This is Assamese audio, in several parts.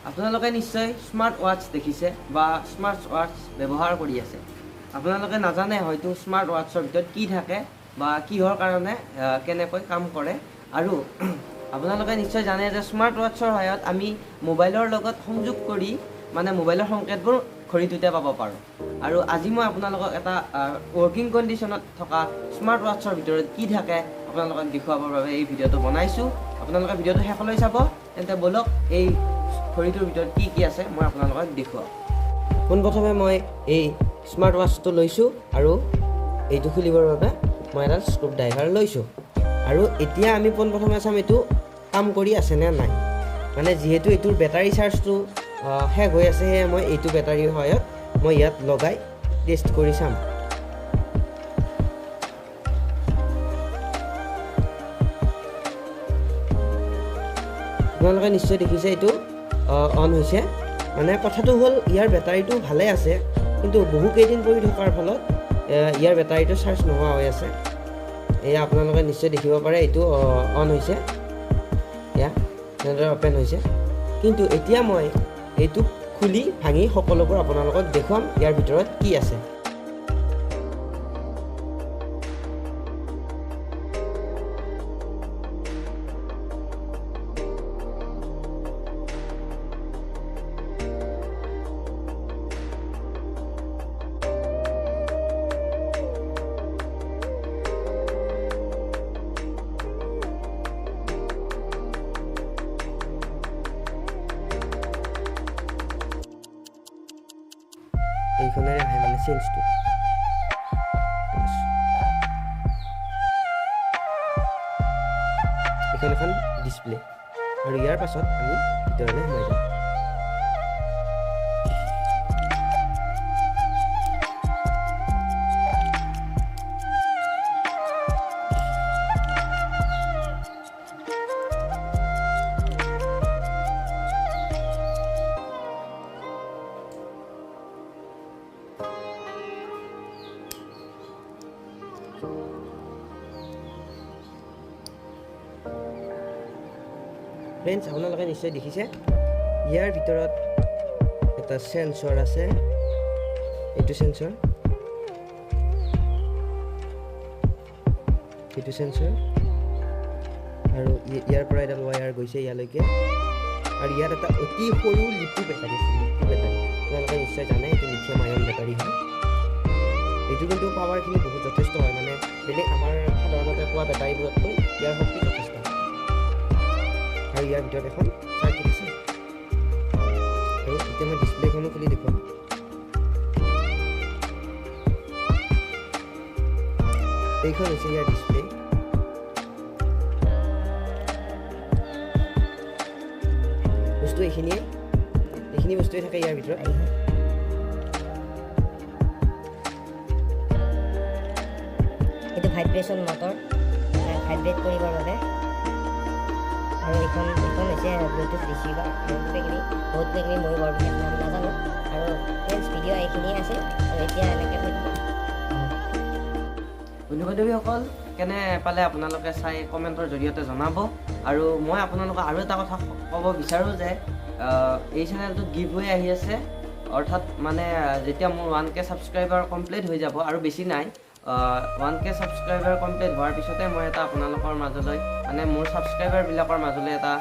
আপোনালোকে নিশ্চয় স্মাৰ্ট ৱাচ দেখিছে বা স্মাৰ্ট ৱাচ ব্যৱহাৰ কৰি আছে। আপোনালোকে নাজানে হয়তো স্মাৰ্ট ৱাচৰ ভিতৰত কি থাকে বা কিহৰ কাৰণে কেনেকৈ কাম কৰে। আৰু আপোনালোকে নিশ্চয় জানে যে স্মাৰ্ট ৱাচৰ সহায়ত আমি মোবাইলৰ লগত সংযোগ কৰি মানে মোবাইলৰ সংকেতবোৰ ঘড়ীটোতে পাব পাৰোঁ। আৰু আজি মই আপোনালোকক এটা ৱৰ্কিং কণ্ডিশ্যনত থকা স্মাৰ্ট ৱাচৰ ভিতৰত কি থাকে আপোনালোকক দেখুৱাবৰ বাবে এই ভিডিঅ'টো বনাইছোঁ। আপোনালোকে ভিডিঅ'টো শেষলৈ চাব। তেন্তে বলক এই ঘড়ীটোৰ ভিতৰত কি কি আছে মই আপোনালোকক দেখুৱাওঁ। পোনপ্ৰথমে মই এই স্মাৰ্ট ৱাচটো লৈছোঁ আৰু এইটো খুলিবৰ বাবে মই এডাল স্ক্ৰু ড্ৰাইভাৰ লৈছোঁ। আৰু এতিয়া আমি পোনপ্ৰথমে চাম এইটো কাম কৰি আছেনে নাই। মানে যিহেতু এইটোৰ বেটাৰী চাৰ্জটো শেষ হৈ আছে, সেয়ে মই এইটো বেটাৰীৰ সহায়ত মই ইয়াত লগাই টেষ্ট কৰি চাম। আপোনালোকে নিশ্চয় দেখিছে এইটো অন হৈছে। মানে কথাটো হ'ল ইয়াৰ বেটাৰীটো ভালে আছে, কিন্তু বহুকেইদিন পৰি থকাৰ ফলত ইয়াৰ বেটাৰীটো চাৰ্জ নোহোৱা হৈ আছে। এয়া আপোনালোকে নিশ্চয় দেখিব পাৰে এইটো অন হৈছে, এয়া এনেদৰে অ'পেন হৈছে। কিন্তু এতিয়া মই এইটো খুলি ভাঙি সকলোবোৰ আপোনালোকক দেখুৱাম ইয়াৰ ভিতৰত কি আছে। এইখনেৰে আহে মানে চেঞ্জটো। এইখন এখন ডিছপ্লে আৰু ইয়াৰ পাছত আমি ভিতৰলৈ সোমাই যাম। ফ্ৰেণ্ডছ, আপোনালোকে নিশ্চয় দেখিছে ইয়াৰ ভিতৰত এটা সেন্সৰ আছে। এইটো সেন্সৰ, এইটো সেন্সৰ আৰু ইয়াৰ পৰা এডাল ৱায়াৰ গৈছে ইয়ালৈকে। আৰু ইয়াত এটা অতি সৰু লিপু বেটাৰী আছে। লিপু বেটাৰী আপোনালোকে নিশ্চয় জানে এইটো লিথিয়াম আয়ন বেটাৰী হয়। এইটো কিন্তু পাৱাৰখিনি বহুত যথেষ্ট হয়, মানে বেলেগ আমাৰ সাধাৰণতে পোৱা বেটাৰীবোৰতকৈ ইয়াৰ শক্তি যথেষ্ট। আৰু ইয়াৰ ভিতৰত এখন চাৰ্কিট আছে। আৰু এতিয়া মই ডিছপ্লেখনো খুলি দেখুৱাম। এইখন হৈছে ইয়াৰ ডিছপ্লে। বস্তু এইখিনি বস্তুৱে থাকে ইয়াৰ ভিতৰত। এইটো ভাইব্ৰেশ্যন মটৰ, ভাইব্ৰেট কৰিবৰ বাবে। আৰু এইখন হৈছে ব্লুটুথ ৰিচিভাৰ। বহুত কিবাকিবি মই বৰ বিশেষ নাম নাজানো। আৰু ফ্ৰেণ্ডছ, ভিডিঅ' এইখিনিয়ে আছে। আৰু এতিয়া এনেকৈ বন্ধু বান্ধৱীসকল, কেনে পালে আপোনালোকে চাই কমেণ্টৰ জৰিয়তে জনাব। আৰু মই আপোনালোকক আৰু এটা কথা ক'ব বিচাৰোঁ যে এই চেনেলটোত গিভৱে আহি আছে। অৰ্থাৎ মানে যেতিয়া মোৰ 1K ছাবস্ক্ৰাইবাৰ কমপ্লিট হৈ যাব, আৰু বেছি নাই, 1K ছাবস্ক্ৰাইবাৰ কমপ্লিট হোৱাৰ পিছতে মই এটা আপোনালোকৰ মাজলৈ মানে মোৰ ছাবস্ক্ৰাইবাৰবিলাকৰ মাজলৈ এটা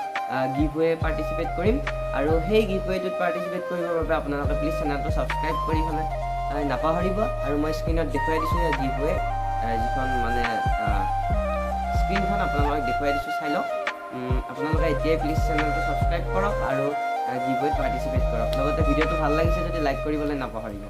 গিভৱে পাৰ্টিচিপেট কৰিম। আৰু সেই গিভৱেটোত পাৰ্টিচিপেট কৰিবৰ বাবে আপোনালোকে প্লিজ চেনেলটো ছাবস্ক্ৰাইব কৰি পেলাই নাপাহৰিব। আৰু মই স্ক্ৰীণত দেখুৱাই দিছোঁ গিভৱে, যিখন মানে স্ক্ৰীণখন আপোনালোকক দেখুৱাই দিছোঁ, চাই লওক। আপোনালোকে এতিয়াই প্লিজ চেনেলটো ছাবস্ক্ৰাইব কৰক আৰু গিভৱেত পাৰ্টিচিপেট কৰক। লগতে ভিডিঅ'টো ভাল লাগিছে যদি লাইক কৰিবলৈ নাপাহৰিব।